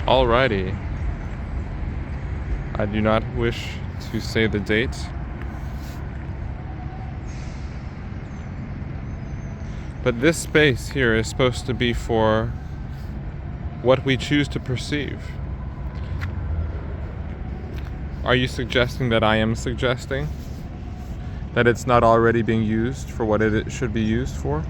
Alrighty. I do not wish to say the date. But this space here is supposed to be for what we choose to perceive. Are you suggesting that I am suggesting? That it's not already being used for what it should be used for?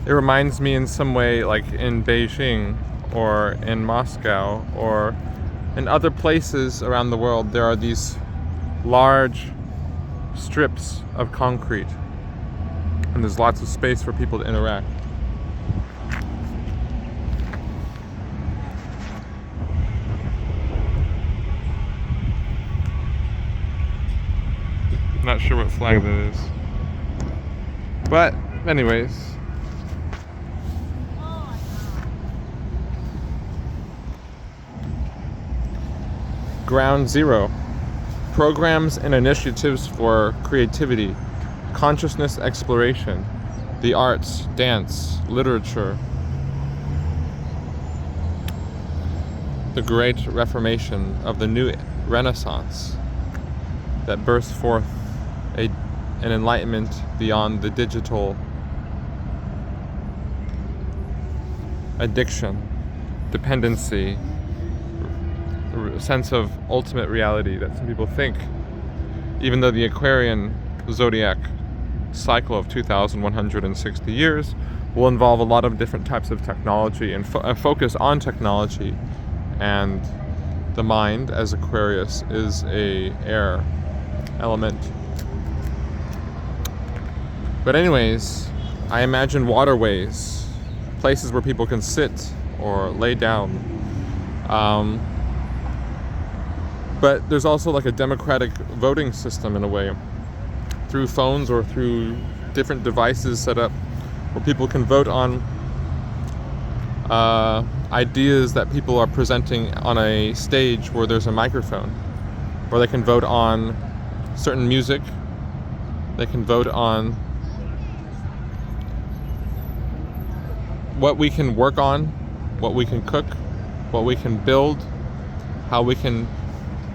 It reminds me in some way, like in Beijing or in Moscow or in other places around the world, there are these large strips of concrete and there's lots of space for people to interact. Not sure what flag that is. But anyways, Ground Zero. Programs and initiatives for creativity, consciousness exploration, the arts, dance, literature, the great reformation of the new Renaissance that bursts forth an enlightenment beyond the digital addiction, dependency, sense of ultimate reality that some people think, even though the Aquarian zodiac cycle of 2,160 years will involve a lot of different types of technology and a focus on technology, and the mind as Aquarius is a air element. But anyways, I imagine waterways, places where people can sit or lay down. But there's also like a democratic voting system in a way, through phones or through different devices set up where people can vote on ideas that people are presenting on a stage where there's a microphone, or they can vote on certain music, they can vote on what we can work on, what we can cook, what we can build, how we can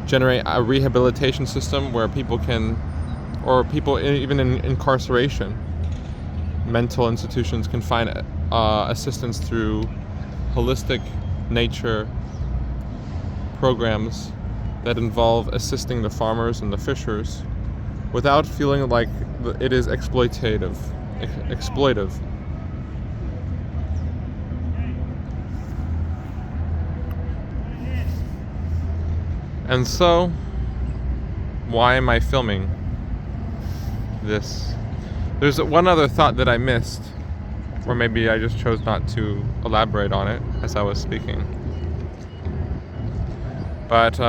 generate a rehabilitation system where people can, or people even in incarceration, mental institutions can find assistance through holistic nature programs that involve assisting the farmers and the fishers without feeling like it is exploitative. And so, why am I filming this? There's one other thought that I missed, or maybe I just chose not to elaborate on it as I was speaking. But,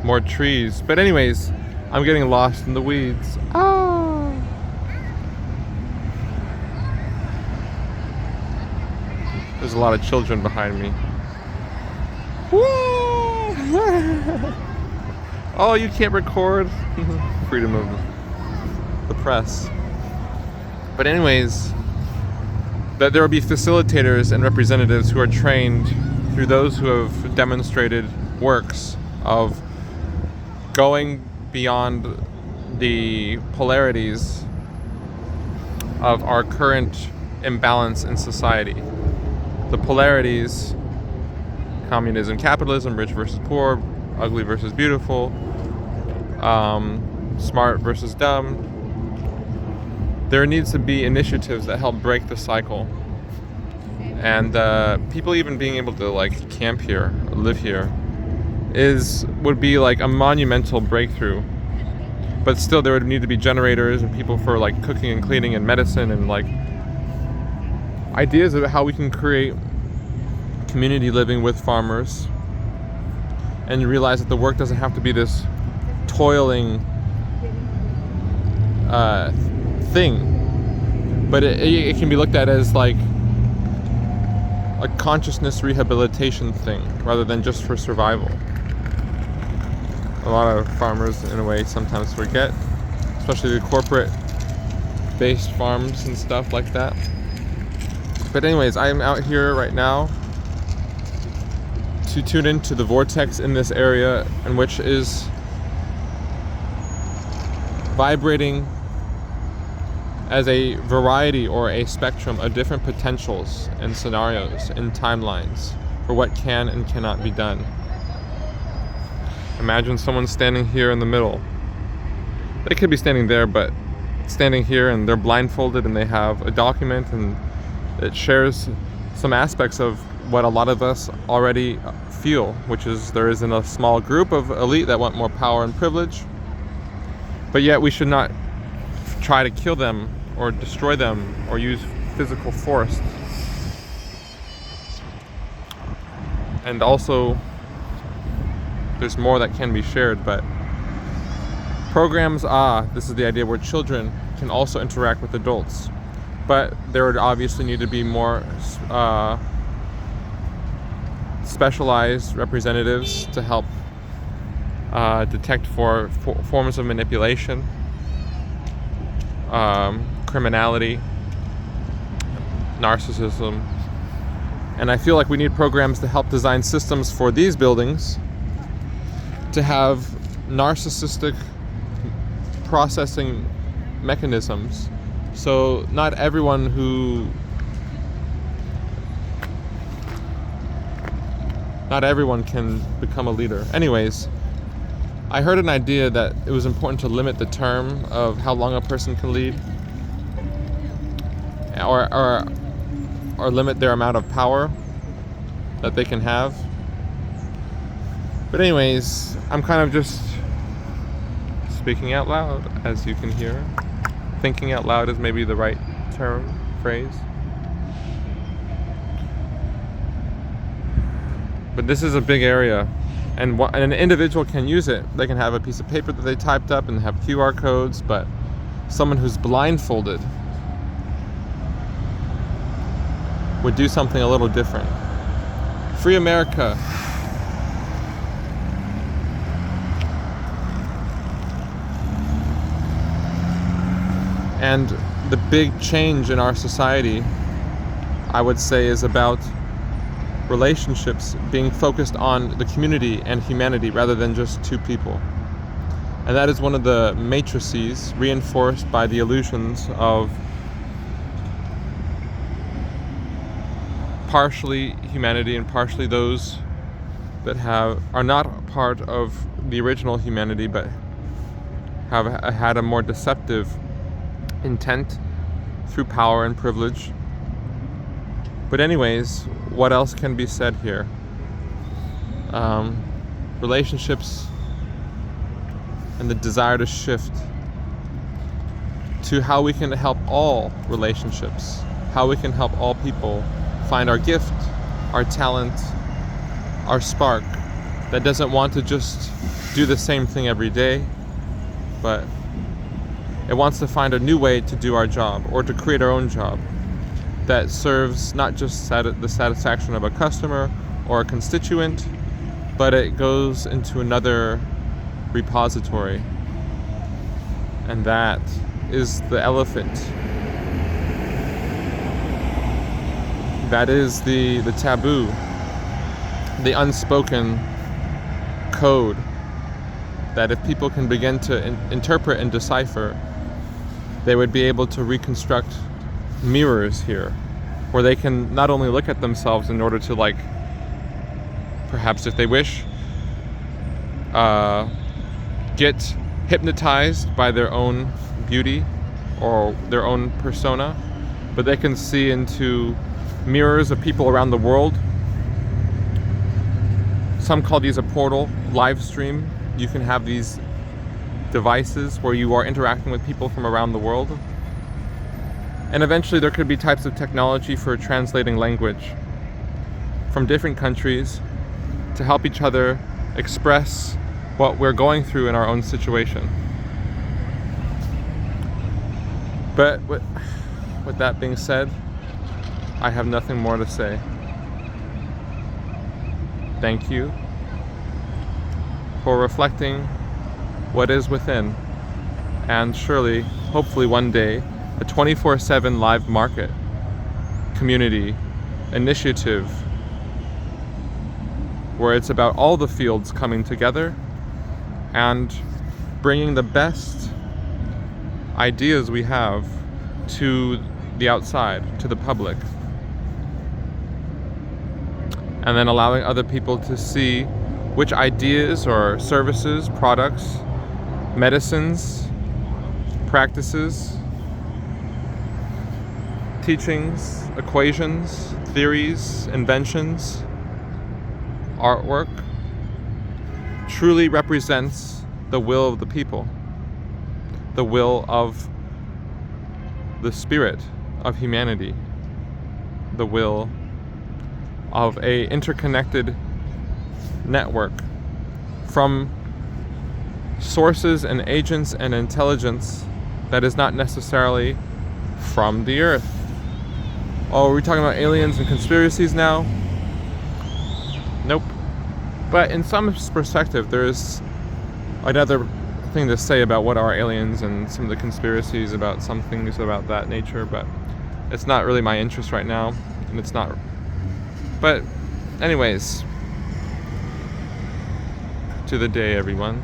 more trees. But anyways, I'm getting lost in the weeds. Oh! There's a lot of children behind me. Woo! Oh, you can't record? Freedom of the press. But anyways, that there will be facilitators and representatives who are trained through those who have demonstrated works of going beyond the polarities of our current imbalance in society. The polarities: communism, capitalism, rich versus poor, ugly versus beautiful, smart versus dumb. There needs to be initiatives that help break the cycle. And people even being able to like camp here, live here, would be like a monumental breakthrough. But still there would need to be generators and people for like cooking and cleaning and medicine and like ideas of how we can create community living with farmers, and realize that the work doesn't have to be this toiling thing, but it can be looked at as like a consciousness rehabilitation thing rather than just for survival. A lot of farmers, in a way, sometimes forget, especially the corporate-based farms and stuff like that. But anyways, I am out here right now to tune into the vortex in this area, and which is vibrating as a variety or a spectrum of different potentials and scenarios and timelines for what can and cannot be done. Imagine someone standing here in the middle. They could be standing there, but standing here and they're blindfolded and they have a document and it shares some aspects of what a lot of us already feel, which is there isn't a small group of elite that want more power and privilege, but yet we should not try to kill them or destroy them or use physical force. And also, there's more that can be shared, but programs, this is the idea where children can also interact with adults. But there would obviously need to be more specialized representatives to help detect for forms of manipulation, criminality, narcissism. And I feel like we need programs to help design systems for these buildings to have narcissistic processing mechanisms. So not everyone can become a leader. Anyways, I heard an idea that it was important to limit the term of how long a person can lead, or limit their amount of power that they can have. But anyways, I'm kind of just speaking out loud, as you can hear. Thinking out loud is maybe the right term, phrase. But this is a big area, and an individual can use it. They can have a piece of paper that they typed up and have QR codes, but someone who's blindfolded would do something a little different. Free America. And the big change in our society, I would say, is about relationships being focused on the community and humanity rather than just two people. And that is one of the matrices reinforced by the illusions of partially humanity and partially those that are not part of the original humanity but have had a more deceptive intent through power and privilege. But anyways, what else can be said here? Relationships and the desire to shift to how we can help all relationships, how we can help all people find our gift, our talent, our spark that doesn't want to just do the same thing every day, but it wants to find a new way to do our job or to create our own job that serves not just the satisfaction of a customer or a constituent, but it goes into another repository. And that is the elephant. That is the taboo, the unspoken code that if people can begin to interpret and decipher, they would be able to reconstruct mirrors here, where they can not only look at themselves in order to, like, perhaps if they wish, get hypnotized by their own beauty or their own persona, but they can see into mirrors of people around the world. Some call these a portal, live stream. You can have these devices where you are interacting with people from around the world. And eventually there could be types of technology for translating language from different countries to help each other express what we're going through in our own situation. But with that being said, I have nothing more to say. Thank you for reflecting what is within, and surely, hopefully one day, a 24/7 live market community initiative where it's about all the fields coming together and bringing the best ideas we have to the outside, to the public, and then allowing other people to see which ideas or services, products, medicines, practices, teachings, equations, theories, inventions, artwork truly represents the will of the people, the will of the spirit of humanity, the will of a interconnected network from sources and agents and intelligence that is not necessarily from the earth. Oh, are we talking about aliens and conspiracies now? Nope. But in some perspective, there's another thing to say about what are aliens and some of the conspiracies about some things about that nature, but it's not really my interest right now, and it's not. But anyways, to the day, everyone.